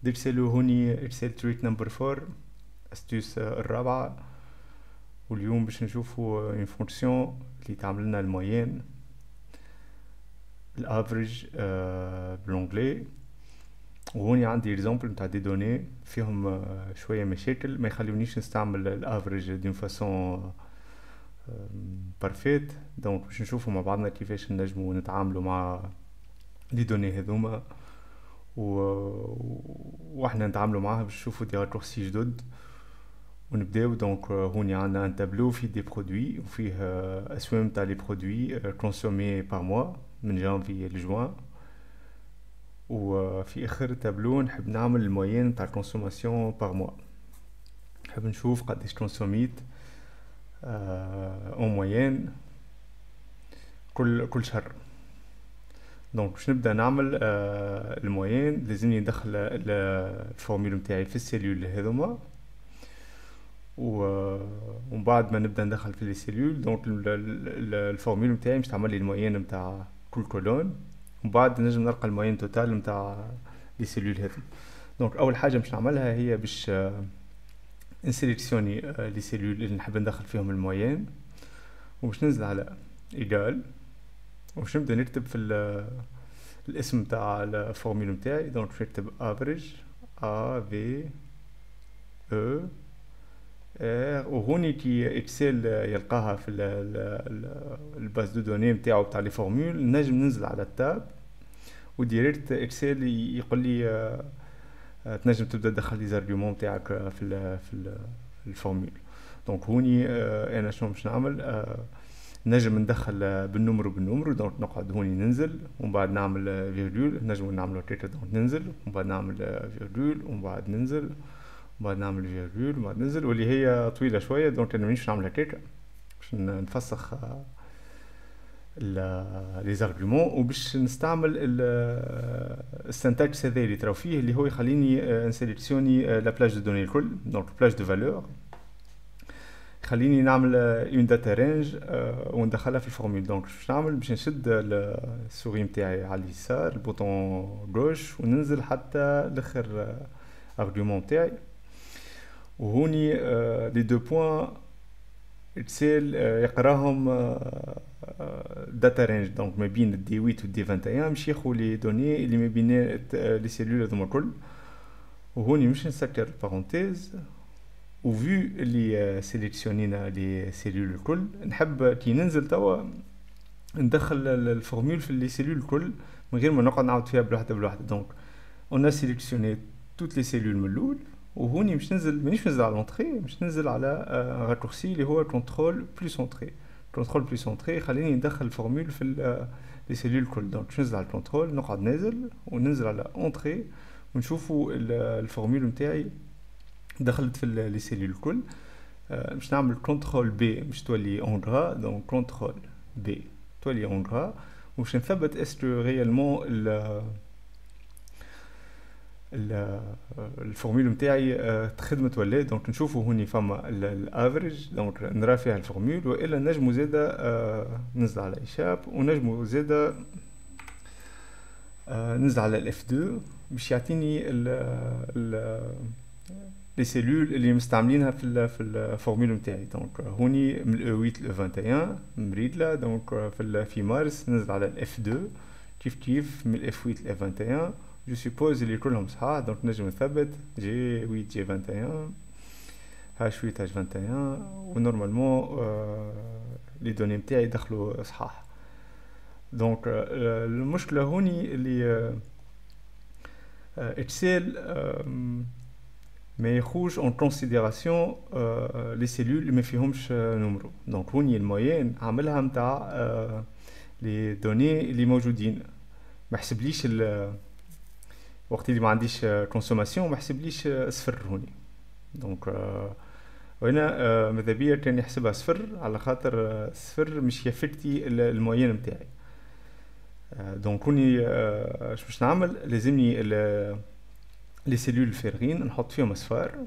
ديرسلو هوني ارسال تريك نمبر 4 استوس الرابعة. واليوم باش نشوفوا اون فونكسيون اللي تعمل لنا الموين الافريج بالانجلي. وهوني عندي اكزامبل نتاع دي دوني فيهم شويه مشاكل ما يخليونيش نستعمل الافريج دون فاسون بارفيت. دونك باش نشوفوا مع بعضنا كيفاش نجموا نتعاملوا مع لي دوني هذوما و... واحنا نتعاملوا معاها باش نشوفوا دي راسورسي جدد ونبداو. دونك هوني عندنا ان تابلو فيه دي برودوي وفيه اسوام تاع لي برودوي كونسومي بار موا من جانفي لجوان. وفي اخر التابلو نحب نعمل الموين تاع الكونسوماسيون بار موا. نحب نشوف قداش كونسوميت اون موين كل شهر. دونك باش نبدا نعمل الموين لازمني ندخل الفورمول نتاعي في السيلول هذوما. ومن بعد ما نبدا ندخل في لي سيلول دونك الفورمول نتاعي باش تعمل لي الموين نتاع كل كولون. ومن بعد نجم نلقى الموين توتال نتاع لي سيلول هذوما. دونك اول حاجه باش نعملها هي باش نسيليكسيوني لي سيلول اللي نحب ندخل فيهم الموين وباش ننزل على ايغال وباش نبدا نكتب في الاسم تاع الفورمول نتاعي. دونك باش نكتب افريج ا في او ار. وهوني كي اكسل يلقاها في الباز دو دوني نتاعو تاع لي فورمول نجم ننزل على التاب وديريكت اكسل يقول لي تنجم تبدا تدخل لي زارغومون تاعك في الفورمول. دونك هوني انا شنو باش نعمل نجم ندخل بالنمر. دونك نقعد هوني ننزل ومن بعد نعمل فيرجول. نجم نعملو هكاك. دونك ننزل ومن بعد نعمل فيرجول ومن بعد ننزل ومن بعد نعمل فيرجول ومن بعد ننزل واللي هي طويله شويه. دونك انا مانيش نعمل هكاك باش نفسخ لي زارغومون وباش نستعمل السنتاكس هذا اللي تراو فيه اللي هو يخليني نسيليكسيوني لا بلاج دو دوني الكل. دونك بلاج دو فالور خليني نعمل اون داتا رينج وندخلها في الفورمول. دونك باش نعمل باش نشد السوري نتاعي على اليسار البوطون غوش وننزل حتى لاخر ارغومون تاعي. وهوني لي دو بوين اكسل يقراهم داتا رينج. دونك ما بين الدي 8 والدي 21 باش ياخذ لي دوني اللي ما بين لي سيلول هذوما الكل. وهوني مش نسكر البارونتيز وفو اللي سيليكسيونينا لي سيلول الكل نحب كي ننزل توا ندخل الفورمول في لي سيلول الكل من غير ما نقعد نعاود فيها بلوحده. دونك اون سيليكسيوني توت لي سيلول من الاول. وهوني مش ننزل على لونطري مش ننزل على راكورسي اللي هو كنترول بلس اونطري. كنترول بلس اونطري خليني ندخل الفورمول في لي سيلول الكل. دونك باش ننزل على الكنترول نقعد نازل وننزل على اونطري ونشوفوا الفورمول نتاعي دخلت في لي سيلول الكل. باش نعمل كنترول بي باش تولي اون غرا. دونك كنترول بي تولي اون غرا وباش نثبت اسكو ريالمون الفورمول نتاعي تخدمت ولا. دونك نشوفوا هوني فما الافريج. دونك نرى فيها الفورمول والا نجمو زاده ننزل على ايشاب ونجمو زاده ننزل على الاف 2 باش يعطيني لي سيلول اللي مستعملينها في الفورمول نتاعي. دونك هوني من الاو 8 ل 21 مريدله. دونك في مارس ننزل على الاف 2 كيف من الاف 8 ل 21 جو سيبوز اللي كلهم صحاح. دونك نجم نثبت جي 8 جي 21 هاش 8 هاش 21 ونورمالمون لي دوني نتاعي دخلوا صحاح. دونك المشكله هوني اللي اكسل ما يخوش اون كونسيديراسيون لي سيلول اللي ما فيهمش نمرو. دونك هوني الموين عاملها نتاع لي دوني اللي موجودين. ما حسبليش وقت اللي ما عنديش كونسوماسيون ما حسبليش صفر هوني. دونك وانا ماذا بيا كان يحسبها صفر على خاطر صفر مش يفكتي الموين نتاعي. دونك هوني اش باش نعمل لازمني لي سيلول الفارغين نحط فيهم اصفار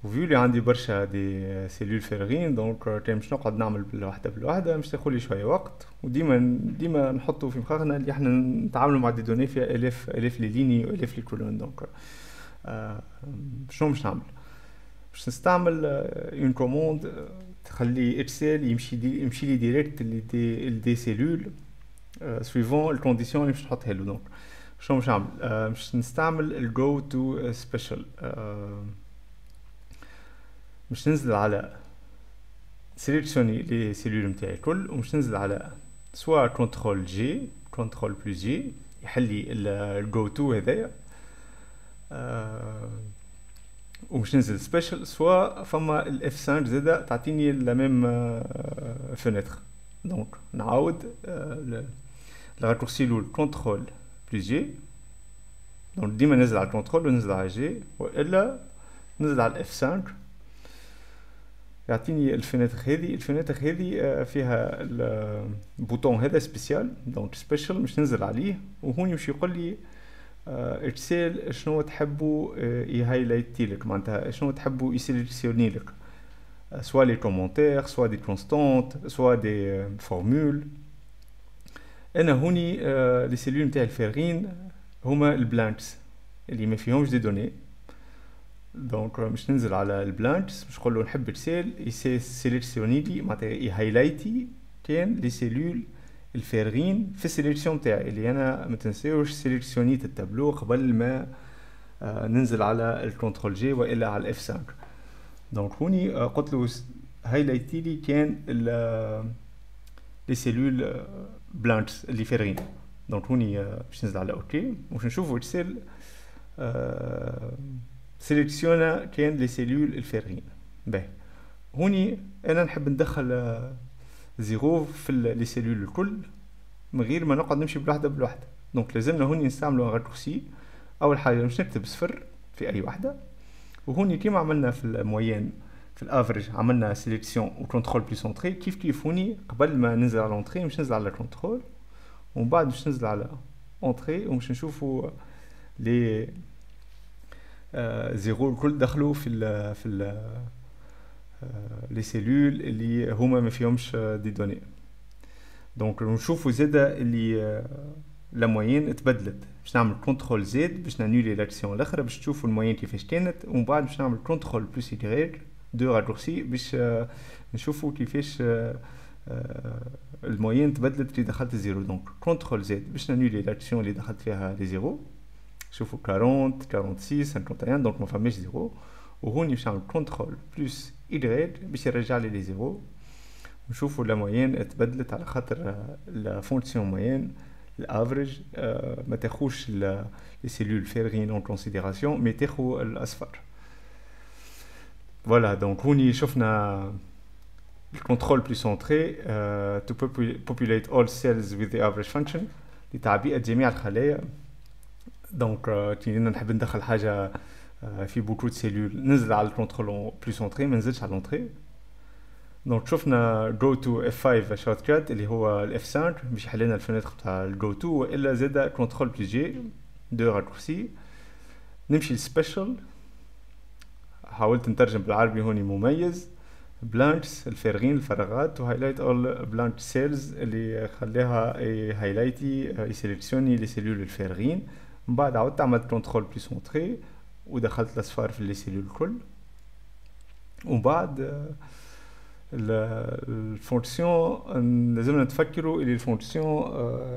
وفيو لي عندي برشا دي سيلول فارغين دونك كان باش نقعد نعمل بالوحده باش تاخذ لي شويه وقت. وديما نحطوا في مخاخنا اللي احنا نتعاملوا مع دي دوني فيها الاف لي ليني والاف لي كولون. دونك شنو باش نعمل؟ باش نستعمل اون كوموند تخلي اتسيل يمشي لي ديريكت دي سيلول سويفون الكونديسيون اللي باش نحطها له. دونك شنو باش نعمل؟ باش نستعمل الجو تو سبيشال. باش ننزل على سيليكسيوني لي سيلول نتاعي الكل ومش ننزل على سوا كنترول جي كنترول بلس جي يحلي الجو تو هذايا ومش ننزل سبيشال سوا فما الاف 5 زادا تعطيني لا ميم فينيتر. دونك نعاود الراتورسي لول كنترول بلس جي. دونك ديما ننزل على كنترول وننزل على جي والا ننزل على الاف 5 يعطيني الفينيتر هذه. الفينيتر هذه فيها البوطون هذا سبيسيال دونك سبيشال مش ننزل عليه وهون يمشي يقول لي ارسال شنو تحبوا يهايلايتي لك معناتها شنو تحبوا يسيليكسيوني لك سوا لي كومونتير سوا دي كونستانت سوا دي فورمول. انا هوني لي سيلول نتاع الفارغين هما البلانكس اللي ما فيهمش دي دوني. دونك مش ننزل على البلانكس باش نقول له نحب ارسال يسيليكسيوني لي معناتها يهايلايتي كان لي سيلول الفارغين في السيليكسيون تاعي اللي انا ما تنساوش سيليكسيونيت التابلو قبل ما ننزل على الكنترول جي والا على الاف 5. دونك هوني قلت له هايلايتي لي كان لي سيلول بلانكس اللي فارغين. دونك هوني باش ننزل على اوكي باش نشوفوا ارسال سيليكسيونا كان لي سيلول الفارغين. باهي هوني انا نحب ندخل زيرو في لي سيلول الكل من غير ما نقعد نمشي بوحده. دونك لازمنا هوني نستعملوا راتورسي. اول حاجه باش نكتب صفر في اي وحده وهوني كيما عملنا في الموين في الافريج عملنا سيليكسيون وكنترول بلس اونتري كيف هوني قبل ما ننزل على اونتري مش ننزل على كنترول ومن بعد باش ننزل على اونتري ومش نشوفوا لي زيرو الكل دخلوا في لي سيلول اللي هما ما فيهمش دي دوني. دونك نشوفوا زاده اللي لا موين تبدلت باش نعمل كنترول زد باش نانولي لاكسيون الاخرى باش تشوفوا الموين كيفاش كانت ومن بعد باش نعمل كنترول بلس يغير دو راتورسي باش نشوفوا كيفاش الموين تبدلت كي دخلت زيرو. دونك كنترول زد باش نانولي لاكسيون اللي دخلت فيها لي زيرو شوفوا 40 46 51 دونك ما فماش زيرو وهوني باش نعمل كنترول بلس يغير باش يرجع لي لي زيرو نشوفوا لا موين تبدلت على خاطر لا فونكسيون موين الافريج ما تاخوش لي سيلول فارغين اون كونسيديراسيون مي تاخو الاصفر. فوالا دونك هوني شفنا الكنترول بلس اونتري to populate all cells with the average function لتعبئة جميع الخلايا. دونك كي نحب ندخل حاجه في بوكو دو سيلول ننزل على الكنترول بلس اونتري ما ننزلش على لونتري. دونك شفنا جو تو اف 5 شورت كات اللي هو الاف 5 باش يحل لنا الفينيتر تاع الجو تو والا زاده كنترول بلس جي دو راتورسي. نمشي للسبيشال حاولت نترجم بالعربي هوني مميز بلانكس الفارغين الفراغات وهايلايت اول بلانك سيلز اللي خليها هايلايتي يسيليكسيوني لي سيلول الفارغين. من بعد عاودت عملت كنترول بلس اونتري ودخلت الاصفار في لي سيلول الكل ومن بعد الفونكسيون لازمنا نتفكروا اللي الفونكسيون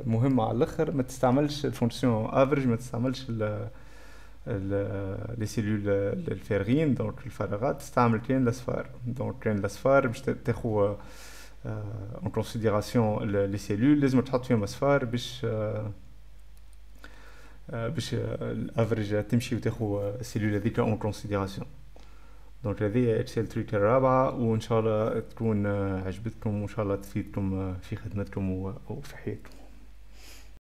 مهمه على الاخر ما تستعملش الفونكسيون افريج ما تستعملش لي سيلول الفارغين دونك الفراغات تستعمل كاين الاصفار. دونك كاين الاصفار باش تاخذ اون كونسيديراسيون لي سيلول لازم تحط فيهم اصفار باش الافريج تمشي وتاخذ السيلول هذيك اون كونسيديراسيون. دونك هذه اكسل تريك الرابعه وان شاء الله تكون عجبتكم وان شاء الله تفيدكم في خدمتكم وفي حياتكم.